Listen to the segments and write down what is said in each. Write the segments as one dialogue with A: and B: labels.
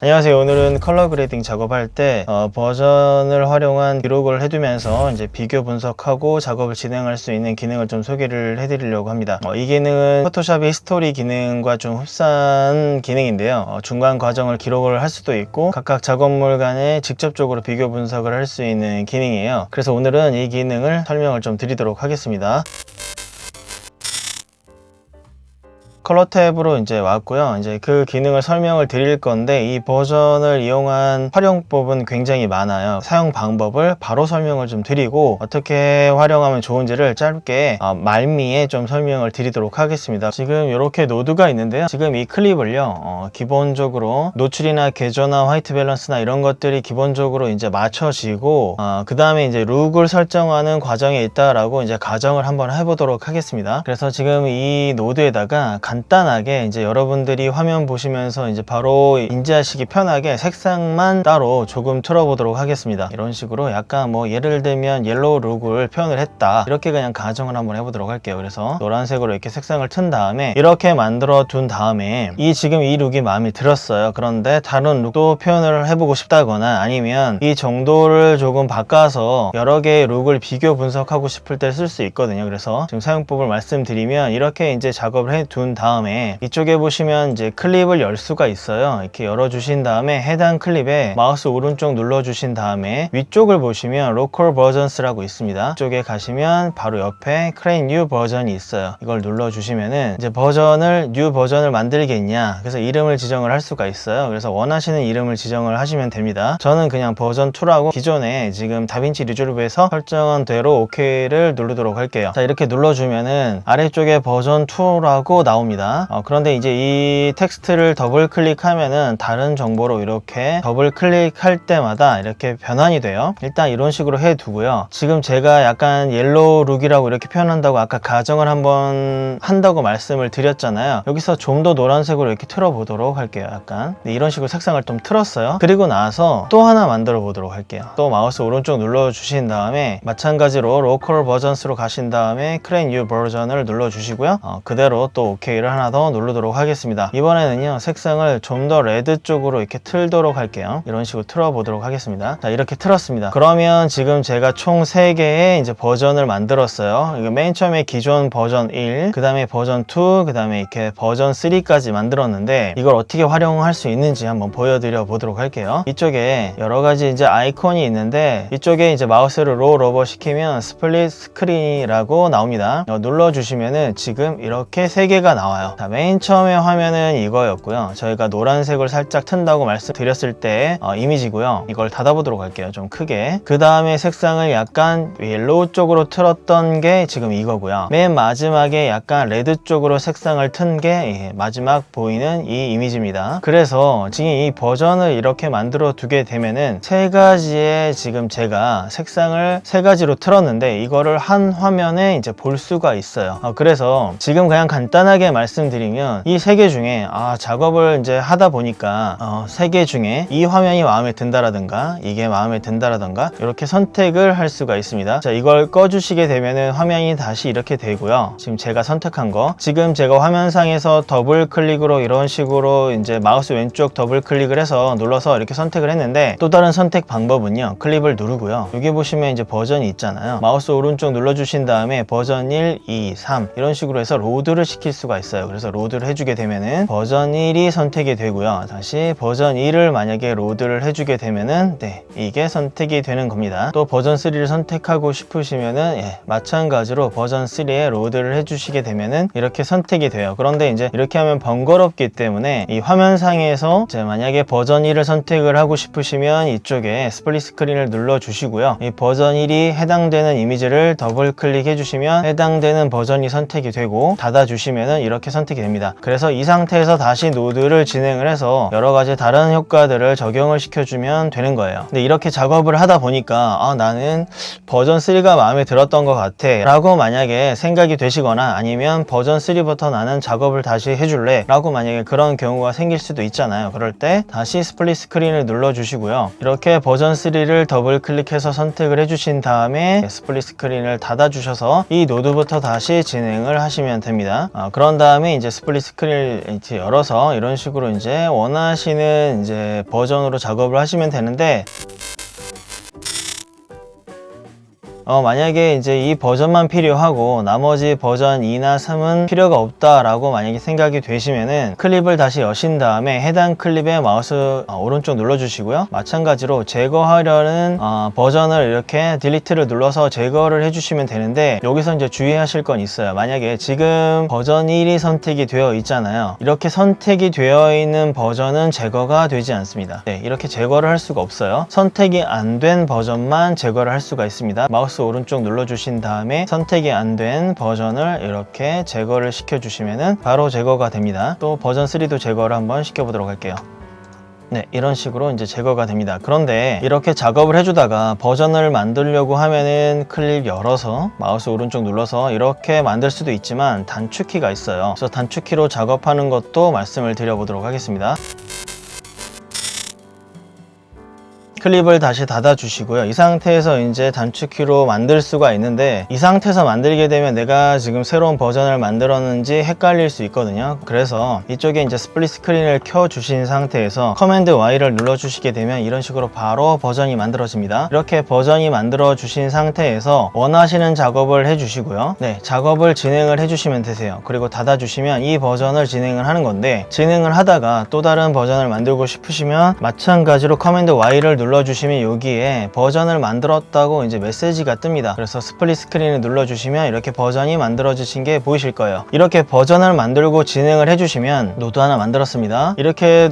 A: 안녕하세요. 오늘은 컬러 그레이딩 작업할 때 버전을 활용한 기록을 해두면서 이제 비교 분석하고 작업을 진행할 수 있는 기능을 좀 소개를 해드리려고 합니다. 이 기능은 포토샵 히스토리 기능과 좀 흡사한 기능인데요. 중간 과정을 기록을 할 수도 있고 각각 작업물 간에 직접적으로 비교 분석을 할 수 있는 기능이에요. 그래서 오늘은 이 기능을 설명을 좀 드리도록 하겠습니다. 컬러 탭으로 이제 왔고요. 이제 그 기능을 설명을 드릴 건데 이 버전을 이용한 활용법은 굉장히 많아요. 사용 방법을 바로 설명을 좀 드리고 어떻게 활용하면 좋은지를 짧게 말미에 좀 설명을 드리도록 하겠습니다. 지금 이렇게 노드가 있는데요. 지금 이 클립을요, 기본적으로 노출이나 궤조나 화이트 밸런스나 이런 것들이 기본적으로 이제 맞춰지고 그 다음에 이제 룩을 설정하는 과정에 있다라고 이제 가정을 한번 해보도록 하겠습니다. 그래서 지금 이 노드에다가 간단하게 이제 여러분들이 화면 보시면서 이제 바로 인지하시기 편하게 색상만 따로 조금 틀어보도록 하겠습니다. 이런 식으로 약간 뭐 예를 들면 옐로우 룩을 표현을 했다, 이렇게 그냥 가정을 한번 해보도록 할게요. 그래서 노란색으로 이렇게 색상을 튼 다음에 이렇게 만들어 둔 다음에 지금 이 룩이 마음에 들었어요. 그런데 다른 룩도 표현을 해보고 싶다거나 아니면 이 정도를 조금 바꿔서 여러 개의 룩을 비교 분석하고 싶을 때 쓸 수 있거든요. 그래서 지금 사용법을 말씀드리면 이렇게 이제 작업을 해 둔 다음에 이쪽에 보시면 이제 클립을 열 수가 있어요. 이렇게 열어 주신 다음에 해당 클립에 마우스 오른쪽 눌러 주신 다음에 위쪽을 보시면 로컬 버전스라고 있습니다. 이쪽에 가시면 바로 옆에 크레인 뉴 버전이 있어요. 이걸 눌러 주시면은 이제 뉴 버전을 만들겠냐, 그래서 이름을 지정을 할 수가 있어요. 그래서 원하시는 이름을 지정을 하시면 됩니다. 저는 그냥 버전 2라고 기존에 지금 다빈치 리졸브에서 설정한 대로 OK를 누르도록 할게요. 자, 이렇게 눌러주면은 아래쪽에 버전 2라고 나옵니다. 그런데 이제 이 텍스트를 더블 클릭하면은 다른 정보로 이렇게 더블 클릭할 때마다 이렇게 변환이 돼요. 일단 이런 식으로 해두고요. 지금 제가 약간 옐로우 룩이라고 이렇게 표현한다고 아까 가정을 한번 한다고 말씀을 드렸잖아요. 여기서 좀 더 노란색으로 이렇게 틀어보도록 할게요. 약간 이런 식으로 색상을 좀 틀었어요. 그리고 나서 또 하나 만들어 보도록 할게요. 또 마우스 오른쪽 눌러 주신 다음에 마찬가지로 로컬 버전스로 가신 다음에 크레인 뉴 버전을 눌러 주시고요. 그대로 또 OK를 하나 더 누르도록 하겠습니다. 이번에는요, 색상을 좀 더 레드 쪽으로 이렇게 틀도록 할게요. 이런 식으로 틀어 보도록 하겠습니다. 자, 이렇게 틀었습니다. 그러면 지금 제가 총 3개의 이제 버전을 만들었어요. 이거 맨 처음에 기존 버전 1, 그 다음에 버전 2, 그 다음에 이렇게 버전 3까지 만들었는데 이걸 어떻게 활용할 수 있는지 한번 보여드려 보도록 할게요. 이쪽에 여러 가지 이제 아이콘이 있는데 이쪽에 이제 마우스를 롤 오버 시키면 스플릿 스크린이라고 나옵니다. 눌러주시면은 지금 이렇게 3개가 나와요. 자, 맨 처음에 화면은 이거였고요. 저희가 노란색을 살짝 튼다고 말씀드렸을 때 이미지고요. 이걸 닫아보도록 할게요. 좀 크게. 그 다음에 색상을 약간 옐로우 쪽으로 틀었던 게 지금 이거고요. 맨 마지막에 약간 레드 쪽으로 색상을 튼 게 마지막 보이는 이 이미지입니다. 그래서 지금 이 버전을 이렇게 만들어 두게 되면은 3가지의 지금 제가 색상을 3가지로 틀었는데 이거를 한 화면에 이제 볼 수가 있어요. 그래서 지금 그냥 간단하게 말씀드리면 이 3개 중에 작업을 이제 하다 보니까 3개 중에 이 화면이 마음에 든다라든가 이게 마음에 든다라든가 이렇게 선택을 할 수가 있습니다. 자, 이걸 꺼주시게 되면은 화면이 다시 이렇게 되고요. 지금 제가 선택한 거, 지금 제가 화면상에서 더블 클릭으로 이런 식으로 이제 마우스 왼쪽 더블 클릭을 해서 눌러서 이렇게 선택을 했는데 또 다른 선택 방법은요, 클립을 누르고요. 여기 보시면 이제 버전이 있잖아요. 마우스 오른쪽 눌러주신 다음에 버전 1, 2, 3 이런 식으로 해서 로드를 시킬 수가 있어요. 그래서 로드를 해주게 되면은 버전 1이 선택이 되고요. 다시 버전 2를 만약에 로드를 해주게 되면은 이게 선택이 되는 겁니다. 또 버전 3를 선택하고 싶으시면은 마찬가지로 버전 3에 로드를 해주시게 되면은 이렇게 선택이 돼요. 그런데 이제 이렇게 하면 번거롭기 때문에 이 화면상에서 만약에 버전 1을 선택을 하고 싶으시면 이쪽에 스플릿 스크린을 눌러 주시고요. 이 버전 1이 해당되는 이미지를 더블 클릭해 주시면 해당되는 버전이 선택이 되고 닫아 주시면은 이렇게 선택이 됩니다. 그래서 이 상태에서 다시 노드를 진행을 해서 여러 가지 다른 효과들을 적용을 시켜주면 되는 거예요. 근데 이렇게 작업을 하다 보니까 나는 버전 3가 마음에 들었던 것 같아 라고 만약에 생각이 되시거나 아니면 버전 3부터 나는 작업을 다시 해줄래 라고 만약에 그런 경우가 생길 수도 있잖아요. 그럴 때 다시 스플릿 스크린을 눌러 주시고요. 이렇게 버전 3를 더블 클릭해서 선택을 해주신 다음에 스플릿 스크린을 닫아 주셔서 이 노드부터 다시 진행을 하시면 됩니다. 그런 다음에 이제 스플릿 스크린을 이제 열어서 이런 식으로 이제 원하시는 이제 버전으로 작업을 하시면 되는데, 만약에 이제 이 버전만 필요하고 나머지 버전 2나 3은 필요가 없다라고 만약에 생각이 되시면은 클립을 다시 여신 다음에 해당 클립에 마우스 오른쪽 눌러주시고요. 마찬가지로 제거하려는 버전을 이렇게 딜리트를 눌러서 제거를 해주시면 되는데, 여기서 이제 주의하실 건 있어요. 만약에 지금 버전 1이 선택이 되어 있잖아요. 이렇게 선택이 되어 있는 버전은 제거가 되지 않습니다. 네, 이렇게 제거를 할 수가 없어요. 선택이 안 된 버전만 제거를 할 수가 있습니다. 마우스 오른쪽 눌러주신 다음에 선택이 안 된 버전을 이렇게 제거를 시켜주시면은 바로 제거가 됩니다. 또 버전 3도 제거를 한번 시켜보도록 할게요. 네, 이런 식으로 이제 제거가 됩니다. 그런데 이렇게 작업을 해주다가 버전을 만들려고 하면은 클립 열어서 마우스 오른쪽 눌러서 이렇게 만들 수도 있지만 단축키가 있어요. 그래서 단축키로 작업하는 것도 말씀을 드려보도록 하겠습니다. 클립을 다시 닫아 주시고요. 이 상태에서 이제 단축키로 만들 수가 있는데, 이 상태에서 만들게 되면 내가 지금 새로운 버전을 만들었는지 헷갈릴 수 있거든요. 그래서 이쪽에 이제 스플릿 스크린을 켜 주신 상태에서 커맨드 Y를 눌러 주시게 되면 이런 식으로 바로 버전이 만들어집니다. 이렇게 버전이 만들어 주신 상태에서 원하시는 작업을 해 주시고요. 네, 작업을 진행을 해 주시면 되세요. 그리고 닫아 주시면 이 버전을 진행을 하는 건데, 진행을 하다가 또 다른 버전을 만들고 싶으시면 마찬가지로 커맨드 Y를 눌러주시면 여기에 버전을 만들었다고 이제 메시지가 뜹니다. 그래서 스플릿 스크린을 눌러주시면 이렇게 버전이 만들어지신 게 보이실 거예요. 이렇게 버전을 만들고 진행을 해주시면, 노드 하나 만들었습니다. 이렇게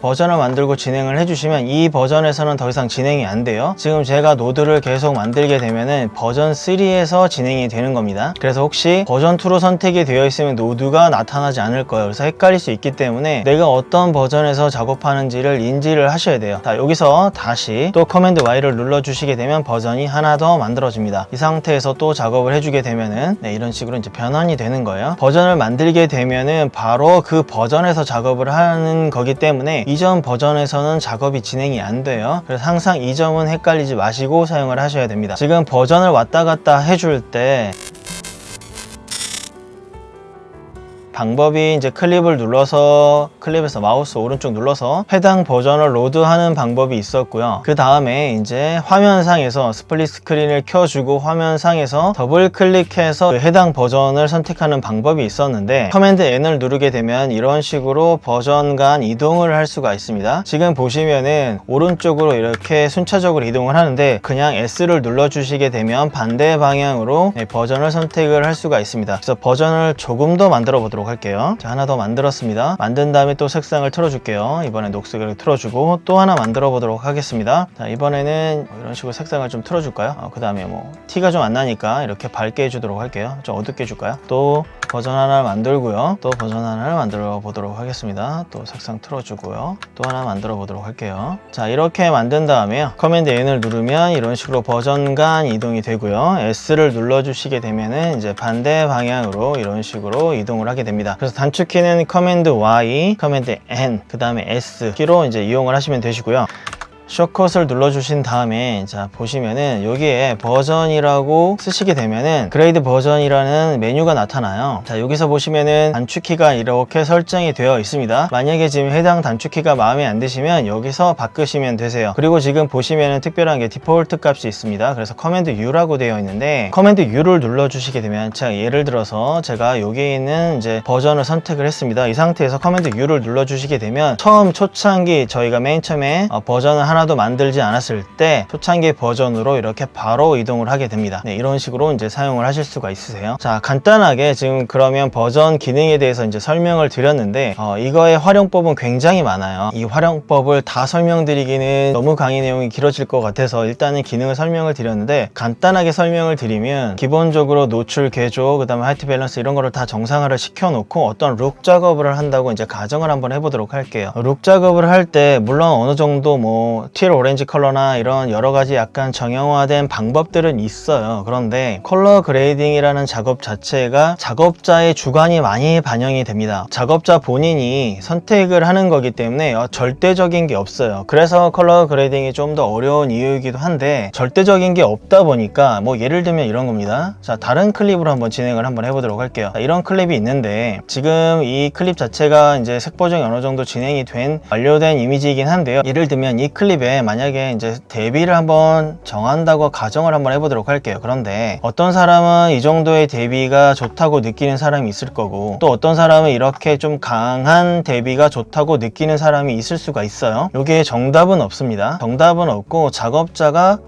A: 버전을 만들고 진행을 해주시면 이 버전에서는 더 이상 진행이 안 돼요. 지금 제가 노드를 계속 만들게 되면은 버전 3에서 진행이 되는 겁니다. 그래서 혹시 버전 2로 선택이 되어 있으면 노드가 나타나지 않을 거예요. 그래서 헷갈릴 수 있기 때문에 내가 어떤 버전에서 작업하는지를 인지를 하셔야 돼요. 자, 여기서 다시 또 커맨드 Y를 눌러 주시게 되면 버전이 하나 더 만들어집니다. 이 상태에서 또 작업을 해주게 되면은 네, 이런 식으로 이제 변환이 되는 거예요. 버전을 만들게 되면은 바로 그 버전에서 작업을 하는 거기 때문에 이전 버전에서는 작업이 진행이 안 돼요. 그래서 항상 이 점은 헷갈리지 마시고 사용을 하셔야 됩니다. 지금 버전을 왔다 갔다 해줄 때 방법이 이제 클립을 눌러서, 클립에서 마우스 오른쪽 눌러서 해당 버전을 로드하는 방법이 있었고요. 그 다음에 이제 화면상에서 스플릿 스크린을 켜주고 화면상에서 더블 클릭해서 그 해당 버전을 선택하는 방법이 있었는데, 커맨드 N을 누르게 되면 이런 식으로 버전 간 이동을 할 수가 있습니다. 지금 보시면은 오른쪽으로 이렇게 순차적으로 이동을 하는데, 그냥 S를 눌러주시게 되면 반대 방향으로 버전을 선택을 할 수가 있습니다. 그래서 버전을 조금 더 만들어 보도록 할게요. 자, 하나 더 만들었습니다. 만든 다음에 또 색상을 틀어줄게요. 이번에 녹색을 틀어주고 또 하나 만들어 보도록 하겠습니다. 자, 이번에는 이런 식으로 색상을 좀 틀어줄까요? 그 다음에 뭐 티가 좀 안 나니까 이렇게 밝게 해주도록 할게요. 좀 어둡게 해줄까요? 또 버전 하나 만들고요. 또 버전 하나를 만들어 보도록 하겠습니다. 또 색상 틀어주고요. 또 하나 만들어 보도록 할게요. 자, 이렇게 만든 다음에요. 커맨드 N을 누르면 이런 식으로 버전 간 이동이 되고요. S를 눌러주시게 되면은 이제 반대 방향으로 이런 식으로 이동을 하게 됩니다. 그래서 단축키는 커맨드 Y, 커맨드 N, 그 다음에 S 키로 이제 이용을 하시면 되시고요. 숏컷을 눌러주신 다음에 자 보시면은 여기에 버전이라고 쓰시게 되면은 그레이드 버전이라는 메뉴가 나타나요. 자, 여기서 보시면은 단축키가 이렇게 설정이 되어 있습니다. 만약에 지금 해당 단축키가 마음에 안 드시면 여기서 바꾸시면 되세요. 그리고 지금 보시면은 특별한 게 디폴트 값이 있습니다. 그래서 커맨드 U라고 되어 있는데, 커맨드 U를 눌러주시게 되면, 자, 예를 들어서 제가 여기에 있는 이제 버전을 선택을 했습니다. 이 상태에서 커맨드 U를 눌러주시게 되면 처음 초창기 저희가 맨 처음에 버전을 하나도 만들지 않았을 때 초창기 버전으로 이렇게 바로 이동을 하게 됩니다. 네, 이런 식으로 이제 사용을 하실 수가 있으세요. 자, 간단하게 지금 그러면 버전 기능에 대해서 이제 설명을 드렸는데, 이거의 활용법은 굉장히 많아요. 이 활용법을 다 설명드리기는 너무 강의 내용이 길어질 것 같아서 일단은 기능을 설명을 드렸는데, 간단하게 설명을 드리면 기본적으로 노출 개조, 그 다음에 화이트 밸런스 이런 거를 다 정상화를 시켜놓고 어떤 룩 작업을 한다고 이제 가정을 한번 해보도록 할게요. 룩 작업을 할 때 물론 어느 정도 뭐 틸 오렌지 컬러나 이런 여러 가지 약간 정형화된 방법들은 있어요. 그런데 컬러 그레이딩이라는 작업 자체가 작업자의 주관이 많이 반영이 됩니다. 작업자 본인이 선택을 하는 거기 때문에 절대적인 게 없어요. 그래서 컬러 그레이딩이 좀 더 어려운 이유이기도 한데, 절대적인 게 없다 보니까 뭐 예를 들면 이런 겁니다. 자, 다른 클립으로 한번 진행을 한번 해보도록 할게요. 자, 이런 클립이 있는데 지금 이 클립 자체가 이제 색 보정이 어느 정도 진행이 된 완료된 이미지이긴 한데요. 예를 들면 이 클립에 만약에 이제 대비를 한번 정한다고 가정을 한번 해보도록 할게요. 그런데 어떤 사람은 이 정도의 대비가 좋다고 느끼는 사람이 있을 거고, 또 어떤 사람은 이렇게 좀 강한 대비가 좋다고 느끼는 사람이 있을 수가 있어요. 여기에 정답은 없습니다. 정답은 없고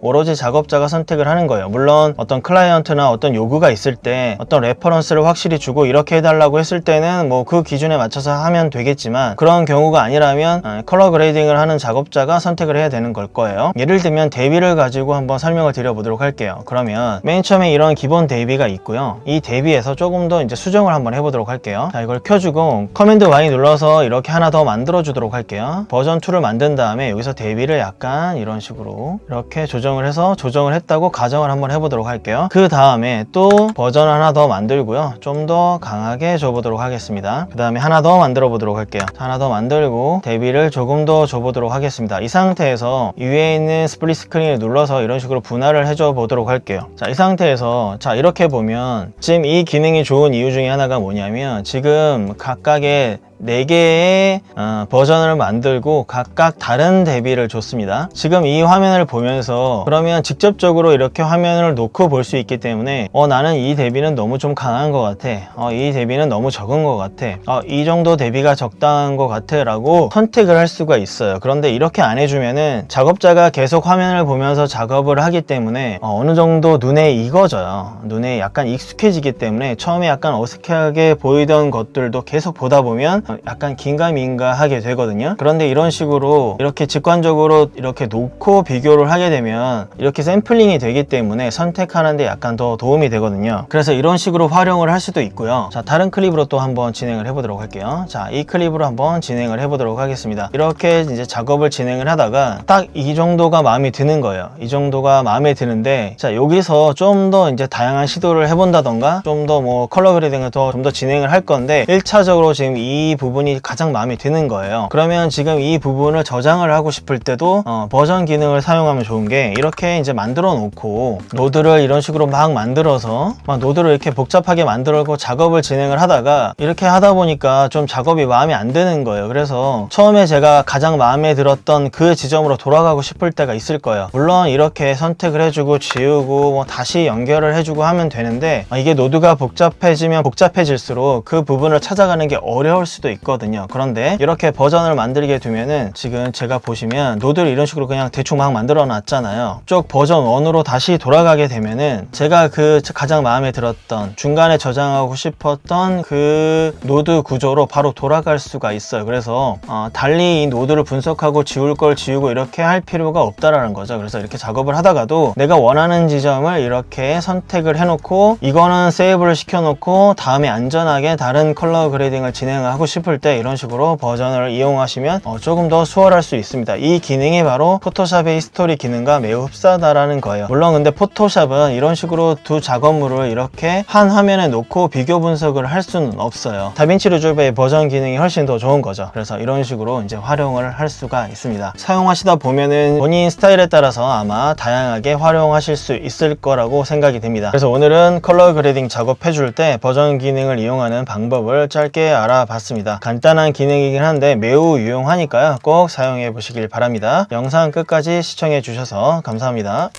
A: 오로지 작업자가 선택을 하는 거예요. 물론 어떤 클라이언트나 어떤 요구가 있을 때 어떤 레퍼런스를 확실히 주고 이렇게 해달라고 했을 때는 뭐 그 기준에 맞춰서 하면 되겠지만, 그런 경우가 아니라면 컬러 그레이딩을 하는 작업자가 선택을 해야 되는 걸 거예요. 예를 들면 대비를 가지고 한번 설명을 드려보도록 할게요. 그러면 맨 처음에 이런 기본 대비가 있고요. 이 대비에서 조금 더 이제 수정을 한번 해보도록 할게요. 자, 이걸 켜주고 커맨드 Y 눌러서 이렇게 하나 더 만들어 주도록 할게요. 버전 2를 만든 다음에 여기서 대비를 약간 이런 식으로 이렇게 조정을 해서 조정을 했다고 가정을 한번 해보도록 할게요. 그 다음에 또 버전 하나 더 만들고요. 좀 더 강하게 줘보도록 하겠습니다. 그 다음에 하나 더 만들어 보도록 할게요. 하나 더 만들고 대비를 조금 더 줘보도록 하겠습니다. 이 상태에서 위에 있는 스플릿 스크린을 눌러서 이런 식으로 분할을 해줘 보도록 할게요. 자, 이 상태에서 자, 이렇게 보면 지금 이 기능이 좋은 이유 중에 하나가 뭐냐면, 지금 각각의 4개의 버전을 만들고 각각 다른 대비를 줬습니다. 지금 이 화면을 보면서 그러면 직접적으로 이렇게 화면을 놓고 볼 수 있기 때문에 나는 이 대비는 너무 좀 강한 것 같아, 이 대비는 너무 적은 것 같아, 이 정도 대비가 적당한 것 같아 라고 선택을 할 수가 있어요. 그런데 이렇게 안 해주면은 작업자가 계속 화면을 보면서 작업을 하기 때문에 어느 정도 눈에 익어져요. 눈에 약간 익숙해지기 때문에 처음에 약간 어색하게 보이던 것들도 계속 보다 보면 약간 긴가민가하게 되거든요. 그런데 이런 식으로 이렇게 직관적으로 이렇게 놓고 비교를 하게 되면 이렇게 샘플링이 되기 때문에 선택하는데 약간 더 도움이 되거든요. 그래서 이런 식으로 활용을 할 수도 있고요. 자, 다른 클립으로 또 한번 진행을 해보도록 할게요. 자, 이 클립으로 한번 진행을 해보도록 하겠습니다. 이렇게 이제 작업을 진행을 하다가 딱 이 정도가 마음에 드는 거예요. 이 정도가 마음에 드는데, 자, 여기서 좀 더 이제 다양한 시도를 해본다던가 좀 더 뭐 컬러 그레이딩을 좀 더 진행을 할 건데, 1차적으로 지금 이 부분이 가장 마음에 드는 거예요. 그러면 지금 이 부분을 저장을 하고 싶을 때도 버전 기능을 사용하면 좋은 게, 이렇게 이제 만들어 놓고 노드를 이런 식으로 막 만들어서 노드를 이렇게 복잡하게 만들고 작업을 진행을 하다가 이렇게 하다 보니까 좀 작업이 마음에 안 드는 거예요. 그래서 처음에 제가 가장 마음에 들었던 그 지점으로 돌아가고 싶을 때가 있을 거예요. 물론 이렇게 선택을 해주고 지우고 뭐 다시 연결을 해주고 하면 되는데, 이게 노드가 복잡해지면 복잡해질수록 그 부분을 찾아가는 게 어려울 수도 있거든요. 그런데 이렇게 버전을 만들게 되면은 지금 제가 보시면 노드를 이런 식으로 그냥 대충 막 만들어 놨잖아요. 쭉 버전 1으로 다시 돌아가게 되면은 제가 그 가장 마음에 들었던 중간에 저장하고 싶었던 그 노드 구조로 바로 돌아갈 수가 있어요. 그래서 달리 이 노드를 분석하고 지울 걸 지우고 이렇게 할 필요가 없다라는 거죠. 그래서 이렇게 작업을 하다가도 내가 원하는 지점을 이렇게 선택을 해놓고 이거는 세이브를 시켜놓고 다음에 안전하게 다른 컬러 그레이딩을 진행하고 싶을 때 이런 식으로 버전을 이용하시면 조금 더 수월할 수 있습니다. 이 기능이 바로 포토샵의 히스토리 기능과 매우 흡사하다라는 거예요. 물론 근데 포토샵은 이런 식으로 두 작업물을 이렇게 한 화면에 놓고 비교 분석을 할 수는 없어요. 다빈치 리졸브의 버전 기능이 훨씬 더 좋은 거죠. 그래서 이런 식으로 이제 활용을 할 수가 있습니다. 사용하시다 보면은 본인 스타일에 따라서 아마 다양하게 활용하실 수 있을 거라고 생각이 됩니다. 그래서 오늘은 컬러 그레이딩 작업해줄 때 버전 기능을 이용하는 방법을 짧게 알아봤습니다. 간단한 기능이긴 한데 매우 유용하니까요. 꼭 사용해 보시길 바랍니다. 영상 끝까지 시청해 주셔서 감사합니다.